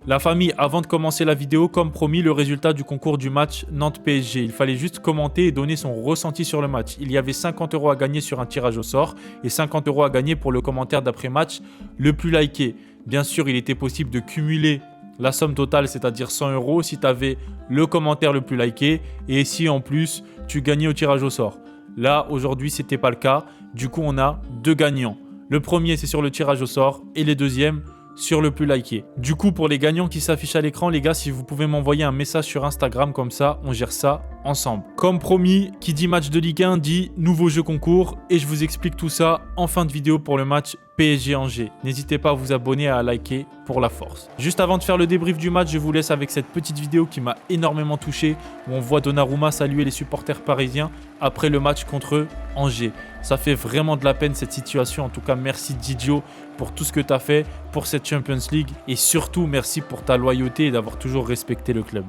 La famille, avant de commencer la vidéo, comme promis, le résultat du concours du match Nantes-PSG. Il fallait juste commenter et donner son ressenti sur le match. Il y avait 50 € à gagner sur un tirage au sort et 50 € à gagner pour le commentaire d'après-match le plus liké. Bien sûr, il était possible de cumuler la somme totale, c'est-à-dire 100 € si tu avais le commentaire le plus liké et si en plus tu gagnais au tirage au sort. Là, aujourd'hui, ce n'était pas le cas. Du coup, on a deux gagnants. Le premier, c'est sur le tirage au sort et les deuxièmes sur le plus liké. Du coup, pour les gagnants qui s'affichent à l'écran, les gars, si vous pouvez m'envoyer un message sur Instagram, comme ça, on gère ça ensemble. Comme promis, qui dit match de Ligue 1 dit nouveau jeu concours et je vous explique tout ça en fin de vidéo pour le match PSG-Angers. N'hésitez pas à vous abonner et à liker pour la force. Juste avant de faire le débrief du match, je vous laisse avec cette petite vidéo qui m'a énormément touché où on voit Donnarumma saluer les supporters parisiens après le match contre Angers. Ça fait vraiment de la peine cette situation. En tout cas, merci Didio pour tout ce que tu as fait pour cette Champions League et surtout merci pour ta loyauté et d'avoir toujours respecté le club.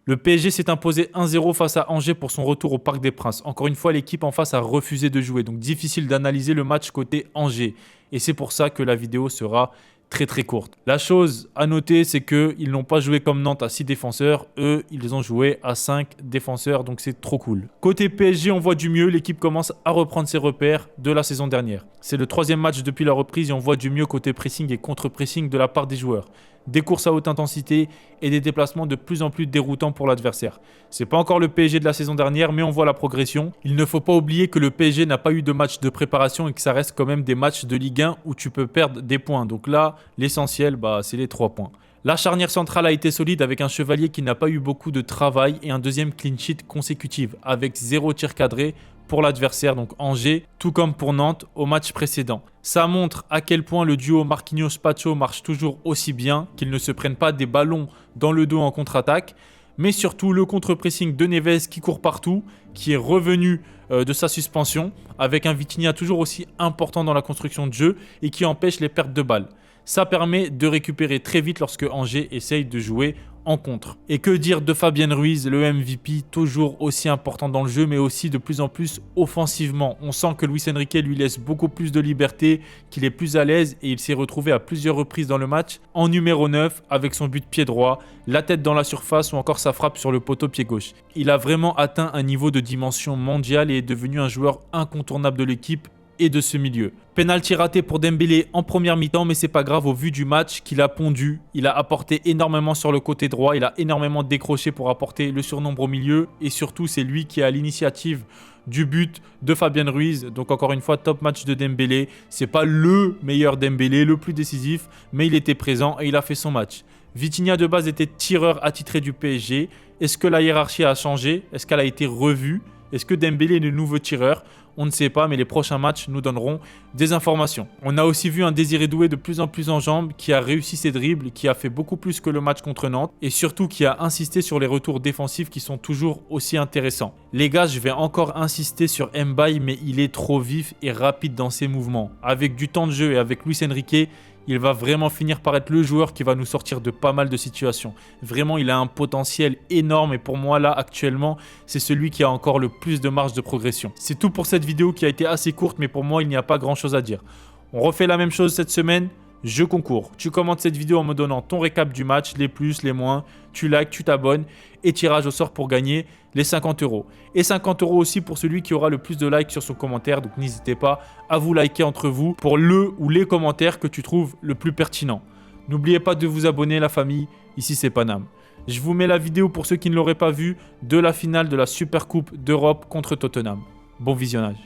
Le PSG s'est imposé 1-0 face à Angers pour son retour au Parc des Princes. Encore une fois, l'équipe en face a refusé de jouer, donc difficile d'analyser le match côté Angers. Et c'est pour ça que la vidéo sera très courte. La chose à noter, c'est qu'ils n'ont pas joué comme Nantes à 6 défenseurs. Eux, ils ont joué à 5 défenseurs, donc c'est trop cool. Côté PSG, on voit du mieux. L'équipe commence à reprendre ses repères de la saison dernière. C'est le 3e match depuis la reprise et on voit du mieux côté pressing et contre-pressing de la part des joueurs. Des courses à haute intensité et des déplacements de plus en plus déroutants pour l'adversaire. C'est pas encore le PSG de la saison dernière, mais on voit la progression. Il ne faut pas oublier que le PSG n'a pas eu de match de préparation et que ça reste quand même des matchs de Ligue 1 où tu peux perdre des points. Donc là, l'essentiel, c'est les 3 points. La charnière centrale a été solide avec un Chevalier qui n'a pas eu beaucoup de travail et un deuxième clean sheet consécutif avec 0 tir cadré pour l'adversaire, donc Angers, tout comme pour Nantes au match précédent. Ça montre à quel point le duo Marquinhos-Pacho marche toujours aussi bien, qu'ils ne se prennent pas des ballons dans le dos en contre-attaque, mais surtout le contre-pressing de Neves qui court partout, qui est revenu de sa suspension, avec un Vitinha toujours aussi important dans la construction de jeu et qui empêche les pertes de balles. Ça permet de récupérer très vite lorsque Angers essaye de jouer en contre. Et que dire de Fabien Ruiz, le MVP, toujours aussi important dans le jeu, mais aussi de plus en plus offensivement. On sent que Luis Enrique lui laisse beaucoup plus de liberté, qu'il est plus à l'aise et il s'est retrouvé à plusieurs reprises dans le match en numéro 9 avec son but pied droit, la tête dans la surface ou encore sa frappe sur le poteau pied gauche. Il a vraiment atteint un niveau de dimension mondiale et est devenu un joueur incontournable de l'équipe et de ce milieu. Penalty raté pour Dembélé en première mi-temps, mais c'est pas grave au vu du match qu'il a pondu. Il a apporté énormément sur le côté droit, il a énormément décroché pour apporter le surnombre au milieu et surtout c'est lui qui a l'initiative du but de Fabien Ruiz. Donc encore une fois, top match de Dembélé. C'est pas le meilleur Dembélé, le plus décisif, mais il était présent et il a fait son match. Vitinha de base était tireur attitré du PSG. Est-ce que la hiérarchie a changé? Est-ce qu'elle a été revue? Est-ce que Dembélé est le nouveau tireur? On ne sait pas, mais les prochains matchs nous donneront des informations. On a aussi vu un Désiré Doué de plus en plus en jambes, qui a réussi ses dribbles, qui a fait beaucoup plus que le match contre Nantes, et surtout qui a insisté sur les retours défensifs qui sont toujours aussi intéressants. Les gars, je vais encore insister sur Mbaye, mais il est trop vif et rapide dans ses mouvements. Avec du temps de jeu et avec Luis Enrique, il va vraiment finir par être le joueur qui va nous sortir de pas mal de situations. Vraiment, il a un potentiel énorme et pour moi, là, actuellement, c'est celui qui a encore le plus de marge de progression. C'est tout pour cette vidéo qui a été assez courte, mais pour moi, il n'y a pas grand-chose à dire. On refait la même chose cette semaine. je concours. Tu commentes cette vidéo en me donnant ton récap du match, les plus, les moins, tu likes, tu t'abonnes et tirage au sort pour gagner les 50 €. Et 50 € aussi pour celui qui aura le plus de likes sur son commentaire. Donc n'hésitez pas à vous liker entre vous pour le ou les commentaires que tu trouves le plus pertinent. N'oubliez pas de vous abonner la famille, ici c'est Paname. Je vous mets la vidéo pour ceux qui ne l'auraient pas vue de la finale de la Super Coupe d'Europe contre Tottenham. Bon visionnage.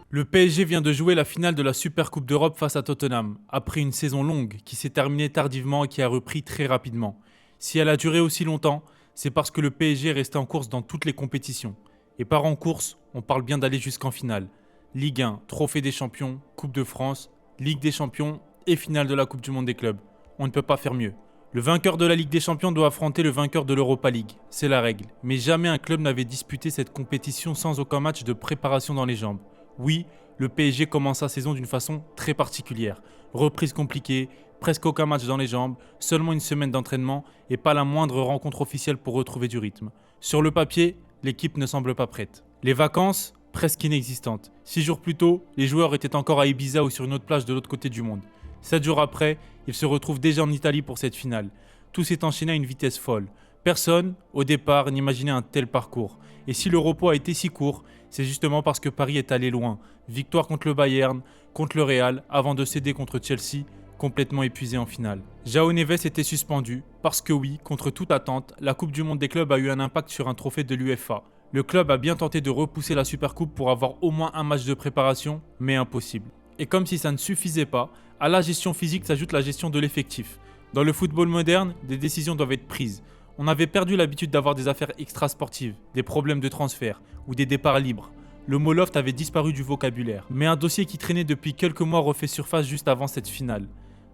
Le PSG vient de jouer la finale de la Super Coupe d'Europe face à Tottenham, après une saison longue qui s'est terminée tardivement et qui a repris très rapidement. Si elle a duré aussi longtemps, c'est parce que le PSG est resté en course dans toutes les compétitions. Et par en course, on parle bien d'aller jusqu'en finale. Ligue 1, Trophée des Champions, Coupe de France, Ligue des Champions et finale de la Coupe du Monde des clubs. On ne peut pas faire mieux. Le vainqueur de la Ligue des Champions doit affronter le vainqueur de l'Europa League, c'est la règle. Mais jamais un club n'avait disputé cette compétition sans aucun match de préparation dans les jambes. Oui, le PSG commence sa saison d'une façon très particulière. Reprise compliquée, presque aucun match dans les jambes, seulement une semaine d'entraînement et pas la moindre rencontre officielle pour retrouver du rythme. Sur le papier, l'équipe ne semble pas prête. Les vacances, presque inexistantes. 6 jours plus tôt, les joueurs étaient encore à Ibiza ou sur une autre plage de l'autre côté du monde. 7 jours après, ils se retrouvent déjà en Italie pour cette finale. Tout s'est enchaîné à une vitesse folle. Personne, au départ, n'imaginait un tel parcours. Et si le repos a été si court, c'est justement parce que Paris est allé loin. Victoire contre le Bayern, contre le Real, avant de céder contre Chelsea, complètement épuisé en finale. João Neves était suspendu, parce que oui, contre toute attente, la Coupe du Monde des clubs a eu un impact sur un trophée de l'UEFA. Le club a bien tenté de repousser la Supercoupe pour avoir au moins un match de préparation, mais impossible. Et comme si ça ne suffisait pas, à la gestion physique s'ajoute la gestion de l'effectif. Dans le football moderne, des décisions doivent être prises. On avait perdu l'habitude d'avoir des affaires extrasportives, des problèmes de transfert ou des départs libres. Le mot loft avait disparu du vocabulaire. Mais un dossier qui traînait depuis quelques mois refait surface juste avant cette finale.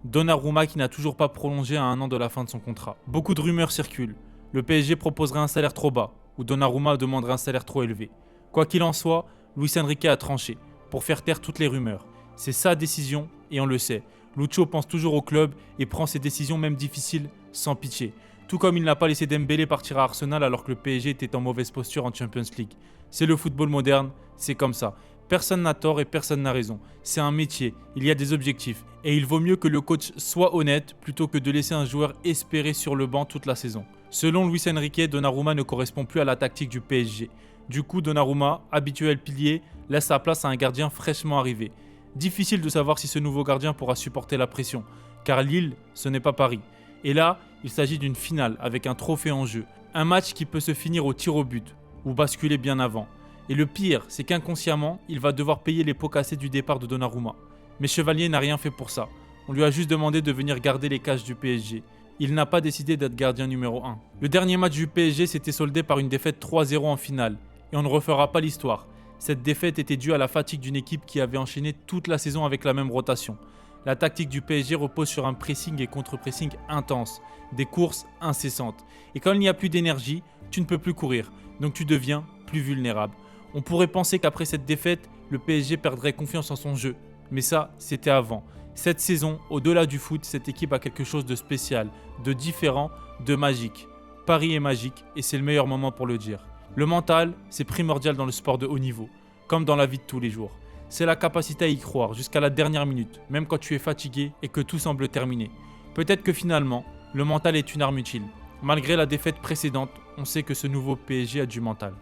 Donnarumma qui n'a toujours pas prolongé à 1 an de la fin de son contrat. Beaucoup de rumeurs circulent. Le PSG proposerait un salaire trop bas ou Donnarumma demanderait un salaire trop élevé. Quoi qu'il en soit, Luis Enrique a tranché pour faire taire toutes les rumeurs. C'est sa décision et on le sait. Lucho pense toujours au club et prend ses décisions même difficiles sans pitié. Tout comme il n'a pas laissé Dembélé partir à Arsenal alors que le PSG était en mauvaise posture en Champions League. C'est le football moderne, c'est comme ça. Personne n'a tort et personne n'a raison. C'est un métier, il y a des objectifs. Et il vaut mieux que le coach soit honnête plutôt que de laisser un joueur espérer sur le banc toute la saison. Selon Luis Enrique, Donnarumma ne correspond plus à la tactique du PSG. Du coup, Donnarumma, habituel pilier, laisse sa place à un gardien fraîchement arrivé. Difficile de savoir si ce nouveau gardien pourra supporter la pression, car Lille, ce n'est pas Paris. Et là, il s'agit d'une finale avec un trophée en jeu. Un match qui peut se finir au tir au but, ou basculer bien avant. Et le pire, c'est qu'inconsciemment, il va devoir payer les pots cassés du départ de Donnarumma. Mais Chevalier n'a rien fait pour ça. On lui a juste demandé de venir garder les cages du PSG. Il n'a pas décidé d'être gardien numéro 1. Le dernier match du PSG s'était soldé par une défaite 3-0 en finale. Et on ne refera pas l'histoire. Cette défaite était due à la fatigue d'une équipe qui avait enchaîné toute la saison avec la même rotation. La tactique du PSG repose sur un pressing et contre-pressing intense, des courses incessantes. Et quand il n'y a plus d'énergie, tu ne peux plus courir, donc tu deviens plus vulnérable. On pourrait penser qu'après cette défaite, le PSG perdrait confiance en son jeu. Mais ça, c'était avant. Cette saison, au-delà du foot, cette équipe a quelque chose de spécial, de différent, de magique. Paris est magique et c'est le meilleur moment pour le dire. Le mental, c'est primordial dans le sport de haut niveau, comme dans la vie de tous les jours. C'est la capacité à y croire jusqu'à la dernière minute, même quand tu es fatigué et que tout semble terminé. Peut-être que finalement, le mental est une arme utile. Malgré la défaite précédente, on sait que ce nouveau PSG a du mental.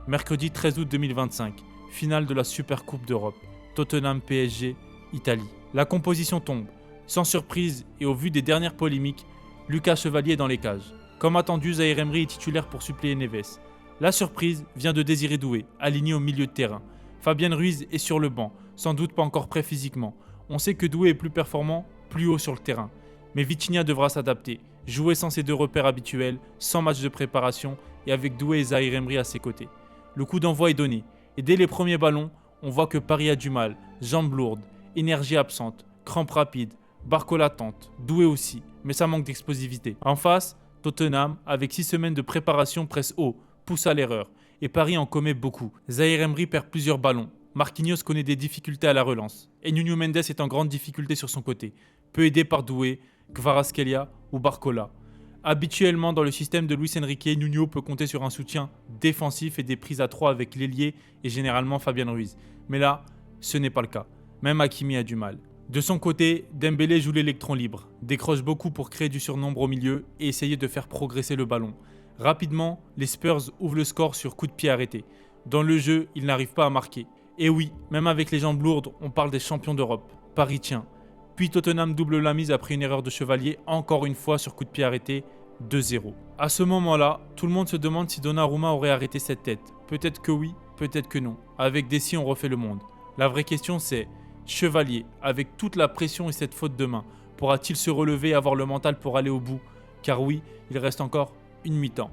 Mercredi 13 août 2025, finale de la Super Coupe d'Europe. Tottenham PSG, Italie. La composition tombe. Sans surprise et au vu des dernières polémiques, Lucas Chevalier est dans les cages. Comme attendu, Zaïre Emery est titulaire pour suppléer Neves. La surprise vient de Désiré Doué, aligné au milieu de terrain. Fabien Ruiz est sur le banc, sans doute pas encore prêt physiquement. On sait que Doué est plus performant, plus haut sur le terrain. Mais Vitinha devra s'adapter, jouer sans ses deux repères habituels, sans match de préparation et avec Doué et Zaïre Emery à ses côtés. Le coup d'envoi est donné, et dès les premiers ballons, on voit que Paris a du mal, jambes lourdes, énergie absente, crampes rapides, Barcola tente, Doué aussi, mais ça manque d'explosivité. En face, Tottenham, avec 6 semaines de préparation, presse haut, pousse à l'erreur, et Paris en commet beaucoup. Zaïre Emery perd plusieurs ballons, Marquinhos connaît des difficultés à la relance, et Nuno Mendes est en grande difficulté sur son côté, peu aidé par Doué, Kvaratskhelia ou Barcola. Habituellement dans le système de Luis Enrique, Nuno peut compter sur un soutien défensif et des prises à 3 avec l'ailier et généralement Fabien Ruiz. Mais là, ce n'est pas le cas. Même Hakimi a du mal. De son côté, Dembélé joue l'électron libre, décroche beaucoup pour créer du surnombre au milieu et essayer de faire progresser le ballon. Rapidement, les Spurs ouvrent le score sur coup de pied arrêté. Dans le jeu, ils n'arrivent pas à marquer. Et oui, même avec les jambes lourdes, on parle des champions d'Europe. Paris tient. Puis Tottenham double la mise après une erreur de Chevalier, encore une fois sur coup de pied arrêté, 2-0. À ce moment-là, tout le monde se demande si Donnarumma aurait arrêté cette tête. Peut-être que oui, peut-être que non. Avec Dessy, on refait le monde. La vraie question c'est, Chevalier, avec toute la pression et cette faute de main, pourra-t-il se relever et avoir le mental pour aller au bout? Car oui, il reste encore une mi-temps.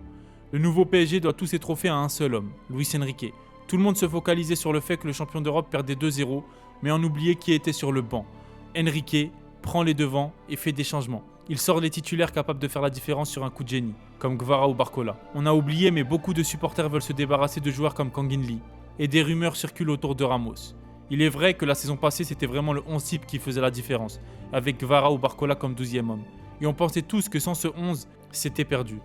Le nouveau PSG doit tous ses trophées à un seul homme, Luis Enrique. Tout le monde se focalisait sur le fait que le champion d'Europe perdait 2-0, mais on oubliait qui était sur le banc. Enrique prend les devants et fait des changements. Il sort les titulaires capables de faire la différence sur un coup de génie, comme Gvara ou Barcola. On a oublié, mais beaucoup de supporters veulent se débarrasser de joueurs comme Kangin Lee, et des rumeurs circulent autour de Ramos. Il est vrai que la saison passée, c'était vraiment le 11 type qui faisait la différence, avec Gvara ou Barcola comme 12e homme. Et on pensait tous que sans ce 11, c'était perdu.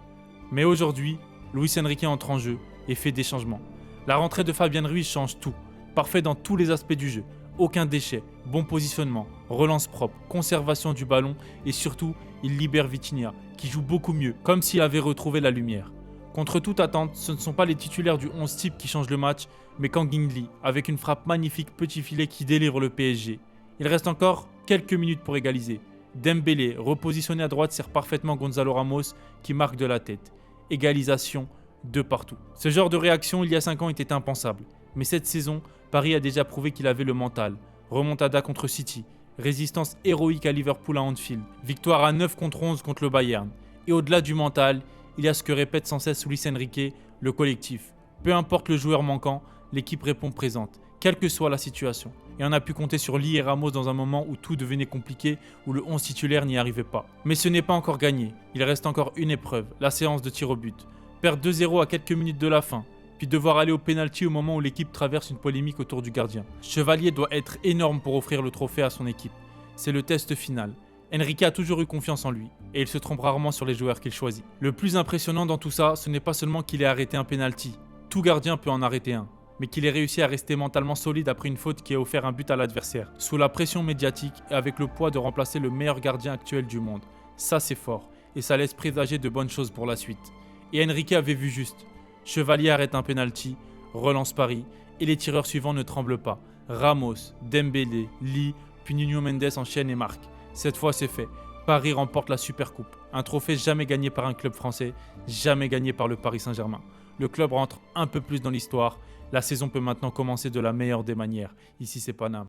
Mais aujourd'hui, Luis Enrique entre en jeu et fait des changements. La rentrée de Fabian Ruiz change tout, parfait dans tous les aspects du jeu. Aucun déchet, bon positionnement, relance propre, conservation du ballon et surtout, il libère Vitinha, qui joue beaucoup mieux, comme s'il avait retrouvé la lumière. Contre toute attente, ce ne sont pas les titulaires du 11 type qui changent le match, mais Kangin Lee, avec une frappe magnifique petit filet qui délivre le PSG. Il reste encore quelques minutes pour égaliser. Dembélé, repositionné à droite, sert parfaitement Gonzalo Ramos, qui marque de la tête. Égalisation de partout. Ce genre de réaction, il y a 5 ans, était impensable. Mais cette saison, Paris a déjà prouvé qu'il avait le mental. Remontada contre City, résistance héroïque à Liverpool à Anfield, victoire à 9 contre 11 contre le Bayern. Et au-delà du mental, il y a ce que répète sans cesse Luis Enrique, le collectif. Peu importe le joueur manquant, l'équipe répond présente, quelle que soit la situation. Et on a pu compter sur Lee et Ramos dans un moment où tout devenait compliqué, où le 11 titulaire n'y arrivait pas. Mais ce n'est pas encore gagné, il reste encore une épreuve, la séance de tir au but. Perdre 2-0 à quelques minutes de la fin, puis devoir aller au pénalty au moment où l'équipe traverse une polémique autour du gardien. Chevalier doit être énorme pour offrir le trophée à son équipe. C'est le test final. Enrique a toujours eu confiance en lui, et il se trompe rarement sur les joueurs qu'il choisit. Le plus impressionnant dans tout ça, ce n'est pas seulement qu'il ait arrêté un penalty. Tout gardien peut en arrêter un, mais qu'il ait réussi à rester mentalement solide après une faute qui a offert un but à l'adversaire, sous la pression médiatique et avec le poids de remplacer le meilleur gardien actuel du monde. Ça c'est fort, et ça laisse présager de bonnes choses pour la suite. Et Enrique avait vu juste. Chevalier arrête un penalty, relance Paris, et les tireurs suivants ne tremblent pas. Ramos, Dembélé, Lee, puis Nuno Mendes enchaîne et marque. Cette fois c'est fait. Paris remporte la Supercoupe. Un trophée jamais gagné par un club français, jamais gagné par le Paris Saint-Germain. Le club rentre un peu plus dans l'histoire. La saison peut maintenant commencer de la meilleure des manières. Ici c'est Paname.